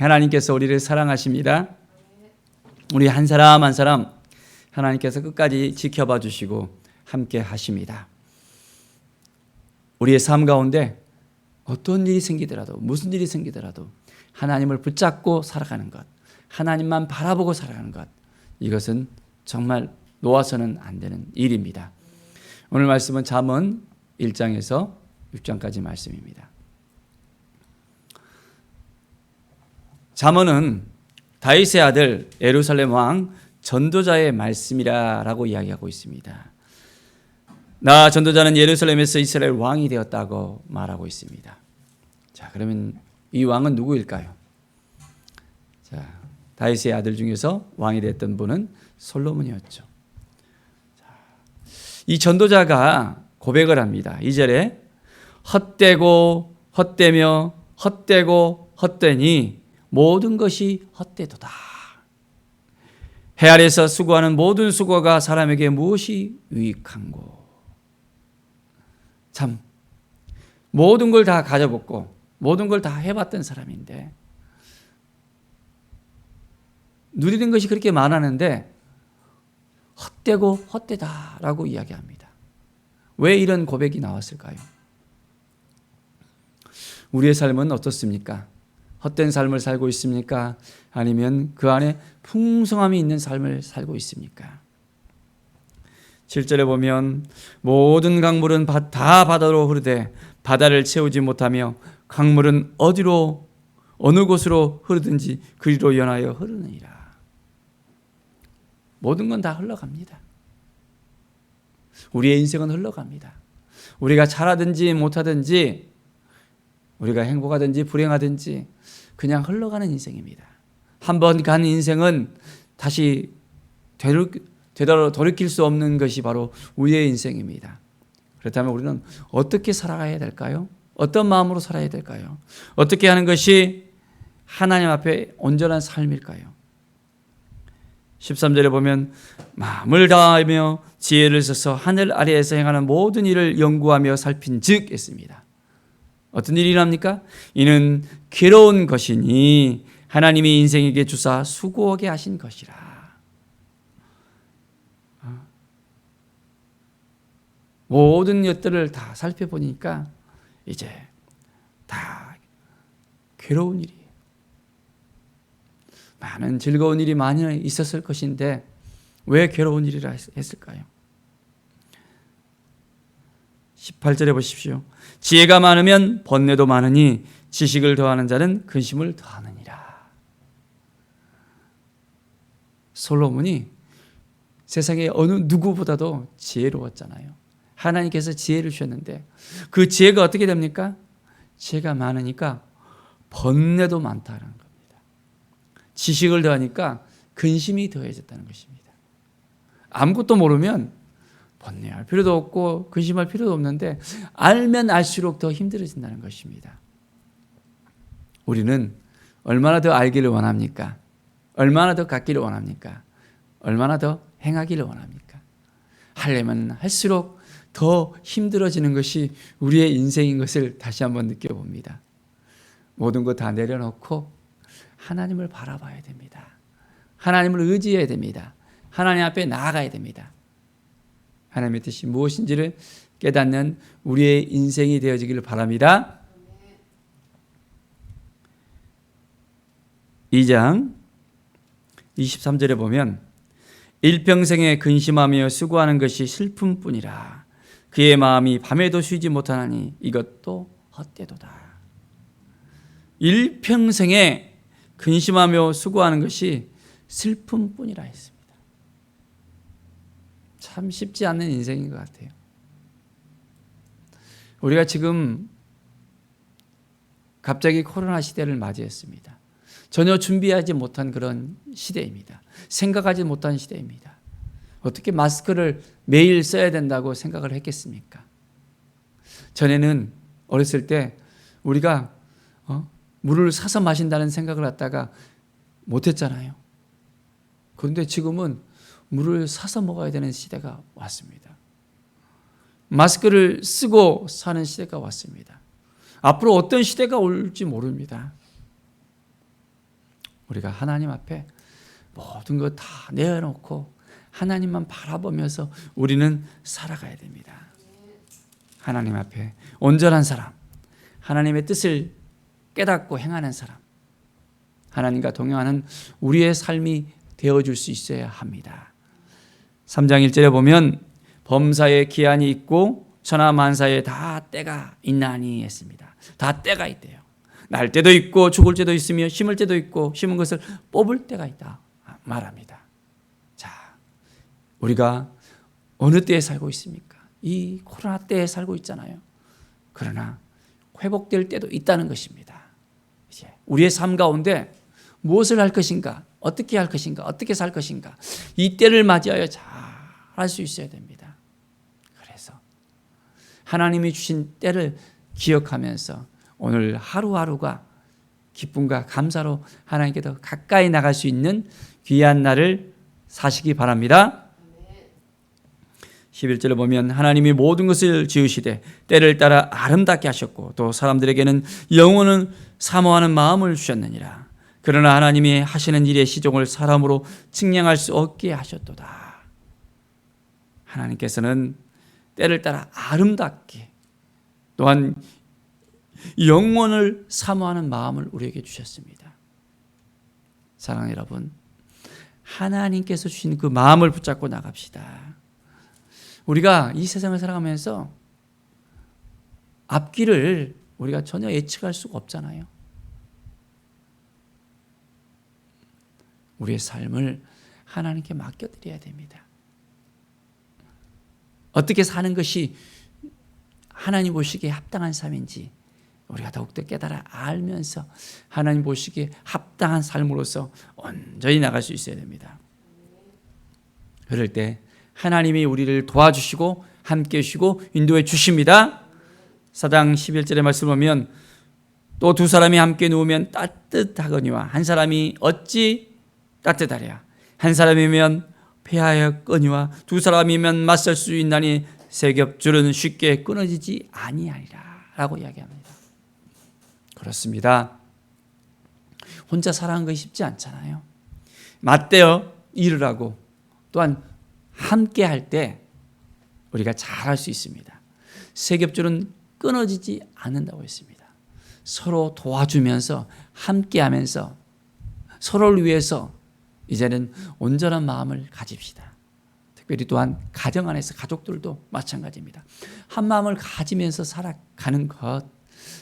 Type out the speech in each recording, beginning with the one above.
하나님께서 우리를 사랑하십니다. 우리 한 사람 한 사람 하나님께서 끝까지 지켜봐 주시고 함께 하십니다. 우리의 삶 가운데 어떤 일이 생기더라도 무슨 일이 생기더라도 하나님을 붙잡고 살아가는 것, 하나님만 바라보고 살아가는 것, 이것은 정말 놓아서는 안 되는 일입니다. 오늘 말씀은 잠언 1장에서 6장까지 말씀입니다. 잠언은 다윗의 아들 예루살렘 왕 전도자의 말씀이라고 이야기하고 있습니다. 나 전도자는 예루살렘에서 이스라엘 왕이 되었다고 말하고 있습니다. 자, 그러면 이 왕은 누구일까요? 자, 다윗의 아들 중에서 왕이 됐던 분은 솔로몬이었죠. 자, 이 전도자가 고백을 합니다. 2절에 헛되고 헛되며 헛되고 헛되니 모든 것이 헛되도다. 해 아래서 수고하는 모든 수고가 사람에게 무엇이 유익한고. 참 모든 걸 다 가져봤고 모든 걸 다 해봤던 사람인데 누리는 것이 그렇게 많았는데 헛되고 헛되다라고 이야기합니다. 왜 이런 고백이 나왔을까요? 우리의 삶은 어떻습니까? 헛된 삶을 살고 있습니까? 아니면 그 안에 풍성함이 있는 삶을 살고 있습니까? 7절에 보면 모든 강물은 다 바다로 흐르되 바다를 채우지 못하며 강물은 어느 곳으로 흐르든지 그리로 연하여 흐르느니라. 모든 건 다 흘러갑니다. 우리의 인생은 흘러갑니다. 우리가 잘하든지 못하든지 우리가 행복하든지 불행하든지 그냥 흘러가는 인생입니다. 한번 간 인생은 다시 되돌아 돌이킬 수 없는 것이 바로 우리의 인생입니다. 그렇다면 우리는 어떻게 살아가야 될까요? 어떤 마음으로 살아야 될까요? 어떻게 하는 것이 하나님 앞에 온전한 삶일까요? 13절에 보면 마음을 다하며 지혜를 써서 하늘 아래에서 행하는 모든 일을 연구하며 살핀즉 했습니다. 어떤 일이 일어납니까? 이는 괴로운 것이니 하나님이 인생에게 주사 수고하게 하신 것이라. 모든 것들을 다 살펴보니까 이제 다 괴로운 일이에요. 많은 즐거운 일이 많이 있었을 것인데 왜 괴로운 일이라 했을까요? 18절에 보십시오. 지혜가 많으면 번뇌도 많으니 지식을 더하는 자는 근심을 더하느니라. 솔로몬이 세상에 어느 누구보다도 지혜로웠잖아요. 하나님께서 지혜를 주셨는데 그 지혜가 어떻게 됩니까? 지혜가 많으니까 번뇌도 많다는 겁니다. 지식을 더하니까 근심이 더해졌다는 것입니다. 아무것도 모르면 번뇌할 필요도 없고 근심할 필요도 없는데 알면 알수록 더 힘들어진다는 것입니다. 우리는 얼마나 더 알기를 원합니까? 얼마나 더 갖기를 원합니까? 얼마나 더 행하기를 원합니까? 하려면 할수록 더 힘들어지는 것이 우리의 인생인 것을 다시 한번 느껴봅니다. 모든 것 다 내려놓고 하나님을 바라봐야 됩니다. 하나님을 의지해야 됩니다. 하나님 앞에 나아가야 됩니다. 하나님의 뜻이 무엇인지를 깨닫는 우리의 인생이 되어지기를 바랍니다. 2장 23절에 보면 일평생에 근심하며 수고하는 것이 슬픔뿐이라. 그의 마음이 밤에도 쉬지 못하나니 이것도 헛되도다. 일평생에 근심하며 수고하는 것이 슬픔뿐이라 했습니다. 참 쉽지 않는 인생인 것 같아요. 우리가 지금 갑자기 코로나 시대를 맞이했습니다. 전혀 준비하지 못한 그런 시대입니다. 생각하지 못한 시대입니다. 어떻게 마스크를 매일 써야 된다고 생각을 했겠습니까? 전에는 어렸을 때 우리가 물을 사서 마신다는 생각을 갖다가 못했잖아요. 그런데 지금은 물을 사서 먹어야 되는 시대가 왔습니다. 마스크를 쓰고 사는 시대가 왔습니다. 앞으로 어떤 시대가 올지 모릅니다. 우리가 하나님 앞에 모든 것 다 내어놓고 하나님만 바라보면서 우리는 살아가야 됩니다. 하나님 앞에 온전한 사람, 하나님의 뜻을 깨닫고 행하는 사람, 하나님과 동행하는 우리의 삶이 되어줄 수 있어야 합니다. 3장 1절에 보면 범사에 기한이 있고 천하만사에 다 때가 있나니 했습니다. 다 때가 있대요. 날 때도 있고 죽을 때도 있으며 심을 때도 있고 심은 것을 뽑을 때가 있다 말합니다. 자, 우리가 어느 때에 살고 있습니까? 이 코로나 때에 살고 있잖아요. 그러나 회복될 때도 있다는 것입니다. 이제 우리의 삶 가운데 무엇을 할 것인가, 어떻게 할 것인가, 어떻게 살 것인가, 이 때를 맞이하여 잘 할 수 있어야 됩니다. 그래서 하나님이 주신 때를 기억하면서 오늘 하루하루가 기쁨과 감사로 하나님께 더 가까이 나갈 수 있는 귀한 날을 사시기 바랍니다. 11절에 보면 하나님이 모든 것을 지으시되 때를 따라 아름답게 하셨고 또 사람들에게는 영원은 사모하는 마음을 주셨느니라. 그러나 하나님이 하시는 일의 시종을 사람으로 측량할 수 없게 하셨도다. 하나님께서는 때를 따라 아름답게 또한 영원을 사모하는 마음을 우리에게 주셨습니다. 사랑하는 여러분, 하나님께서 주신 그 마음을 붙잡고 나갑시다. 우리가 이 세상을 살아가면서 앞길을 우리가 전혀 예측할 수가 없잖아요. 우리의 삶을 하나님께 맡겨드려야 됩니다. 어떻게 사는 것이 하나님 보시기에 합당한 삶인지 우리가 더욱더 깨달아 알면서 하나님 보시기에 합당한 삶으로서 온전히 나갈 수 있어야 됩니다. 그럴 때 하나님이 우리를 도와주시고 함께 해주시고 인도해 주십니다. 4장 11절의 말씀을 보면 또 두 사람이 함께 누우면 따뜻하거니와 한 사람이 어찌 따뜻하랴. 한 사람이면 폐하였거니와 두 사람이면 맞설 수 있나니 세 겹줄은 쉽게 끊어지지 아니하리라 라고 이야기합니다. 그렇습니다. 혼자 살아가는 것이 쉽지 않잖아요. 맞대어 일을 하고 또한 함께 할 때 우리가 잘할 수 있습니다. 세 겹줄은 끊어지지 않는다고 했습니다. 서로 도와주면서 함께 하면서 서로를 위해서 이제는 온전한 마음을 가집시다. 특별히 또한 가정 안에서 가족들도 마찬가지입니다. 한 마음을 가지면서 살아가는 것,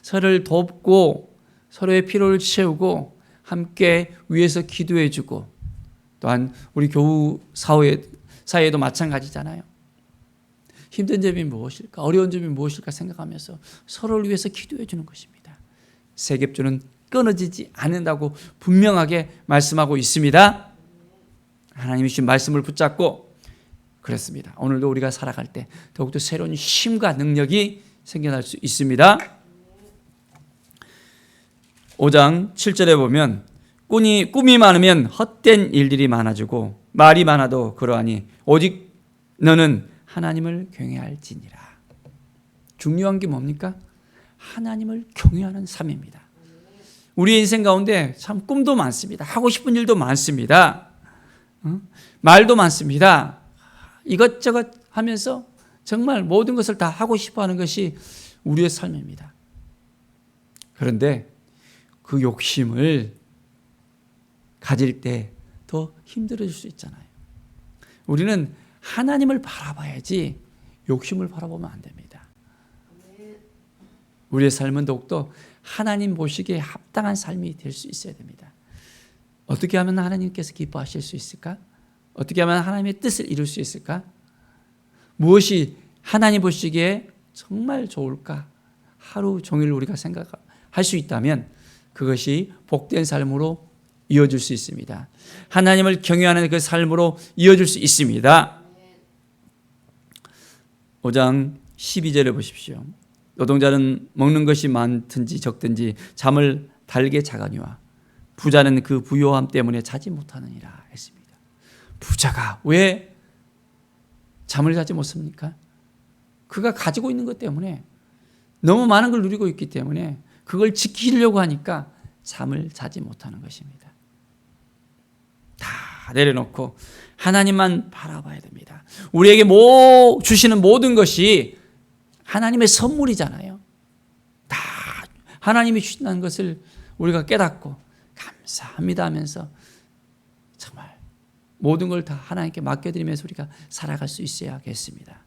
서로를 돕고 서로의 필요를 채우고 함께 위해서 기도해주고 또한 우리 교우 사회에도 마찬가지잖아요. 힘든 점이 무엇일까? 어려운 점이 무엇일까 생각하면서 서로를 위해서 기도해 주는 것입니다. 세 겹줄은 끊어지지 않는다고 분명하게 말씀하고 있습니다. 하나님이 주신 말씀을 붙잡고 그렇습니다. 오늘도 우리가 살아갈 때 더욱더 새로운 힘과 능력이 생겨날 수 있습니다. 5장 7절에 보면 꿈이 많으면 헛된 일들이 많아지고 말이 많아도 그러하니 오직 너는 하나님을 경외할지니라. 중요한 게 뭡니까? 하나님을 경외하는 삶입니다. 우리 인생 가운데 참 꿈도 많습니다. 하고 싶은 일도 많습니다. 말도 많습니다. 이것저것 하면서 정말 모든 것을 다 하고 싶어 하는 것이 우리의 삶입니다. 그런데 그 욕심을 가질 때 더 힘들어질 수 있잖아요. 우리는 하나님을 바라봐야지 욕심을 바라보면 안 됩니다. 우리의 삶은 더욱더 하나님 보시기에 합당한 삶이 될 수 있어야 됩니다. 어떻게 하면 하나님께서 기뻐하실 수 있을까? 어떻게 하면 하나님의 뜻을 이룰 수 있을까? 무엇이 하나님 보시기에 정말 좋을까? 하루 종일 우리가 생각할 수 있다면 그것이 복된 삶으로 이어질 수 있습니다. 하나님을 경외하는 그 삶으로 이어질 수 있습니다. 5장 12절에 보십시오. 노동자는 먹는 것이 많든지 적든지 잠을 달게 자거니와 부자는 그 부요함 때문에 자지 못하느니라 했습니다. 부자가 왜 잠을 자지 못합니까? 그가 가지고 있는 것 때문에 너무 많은 걸 누리고 있기 때문에 그걸 지키려고 하니까 잠을 자지 못하는 것입니다. 다 내려놓고 하나님만 바라봐야 됩니다. 우리에게 주시는 모든 것이 하나님의 선물이잖아요. 다 하나님이 주신다는 것을 우리가 깨닫고 감사합니다 하면서 정말 모든 걸 다 하나님께 맡겨드리면서 우리가 살아갈 수 있어야겠습니다.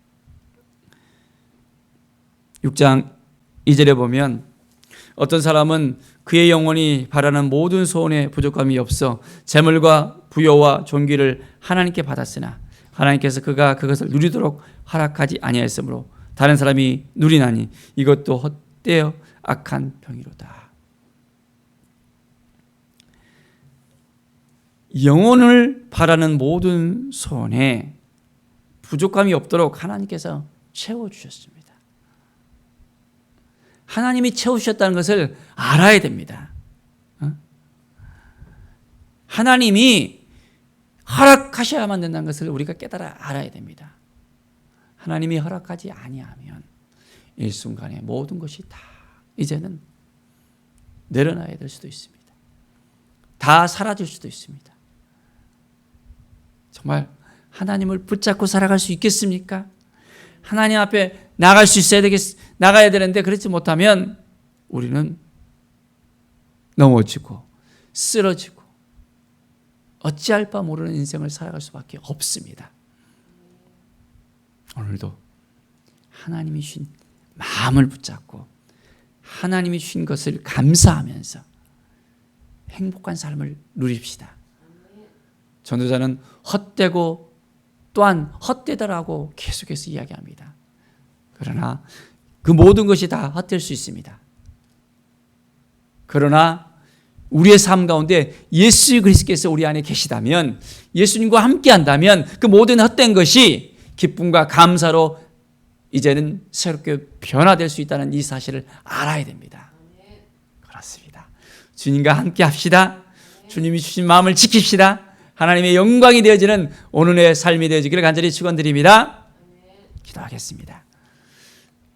6장 2절에 보면 어떤 사람은 그의 영혼이 바라는 모든 소원에 부족함이 없어 재물과 부여와 존귀를 하나님께 받았으나 하나님께서 그가 그것을 누리도록 허락하지 아니하였으므로 다른 사람이 누리나니 이것도 헛되어 악한 병이로다. 영혼을 바라는 모든 소원에 부족함이 없도록 하나님께서 채워주셨습니다. 하나님이 채우셨다는 것을 알아야 됩니다. 하나님이 허락하셔야만 된다는 것을 우리가 깨달아 알아야 됩니다. 하나님이 허락하지 아니하면 일순간에 모든 것이 다 이제는 내려놔야 될 수도 있습니다. 다 사라질 수도 있습니다. 정말 하나님을 붙잡고 살아갈 수 있겠습니까? 하나님 앞에 나가야 되는데 그렇지 못하면 우리는 넘어지고 쓰러지고 어찌할 바 모르는 인생을 살아갈 수밖에 없습니다. 오늘도 하나님이 주신 마음을 붙잡고 하나님이 주신 것을 감사하면서 행복한 삶을 누립시다. 전도자는 헛되고 또한 헛되다라고 계속해서 이야기합니다. 그러나 그 모든 것이 다 헛될 수 있습니다. 그러나 우리의 삶 가운데 예수 그리스도께서 우리 안에 계시다면, 예수님과 함께 한다면 그 모든 헛된 것이 기쁨과 감사로 이제는 새롭게 변화될 수 있다는 이 사실을 알아야 됩니다. 그렇습니다. 주님과 함께 합시다. 주님이 주신 마음을 지킵시다. 하나님의 영광이 되어지는 오늘의 삶이 되어지기를 간절히 축원드립니다. 기도하겠습니다.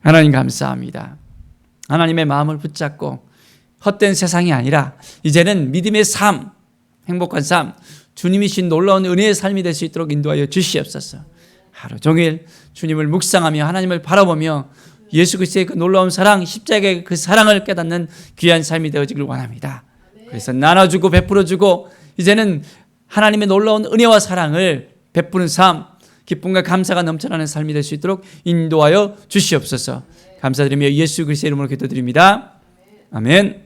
하나님 감사합니다. 하나님의 마음을 붙잡고 헛된 세상이 아니라 이제는 믿음의 삶, 행복한 삶, 주님이 주신 놀라운 은혜의 삶이 될 수 있도록 인도하여 주시옵소서. 하루 종일 주님을 묵상하며 하나님을 바라보며 예수 그리스도의 그 놀라운 사랑, 십자가의 그 사랑을 깨닫는 귀한 삶이 되어지길 원합니다. 그래서 나눠주고 베풀어주고 이제는 하나님의 놀라운 은혜와 사랑을 베푸는 삶, 기쁨과 감사가 넘쳐나는 삶이 될 수 있도록 인도하여 주시옵소서. 감사드리며 예수 그리스도의 이름으로 기도드립니다. 아멘.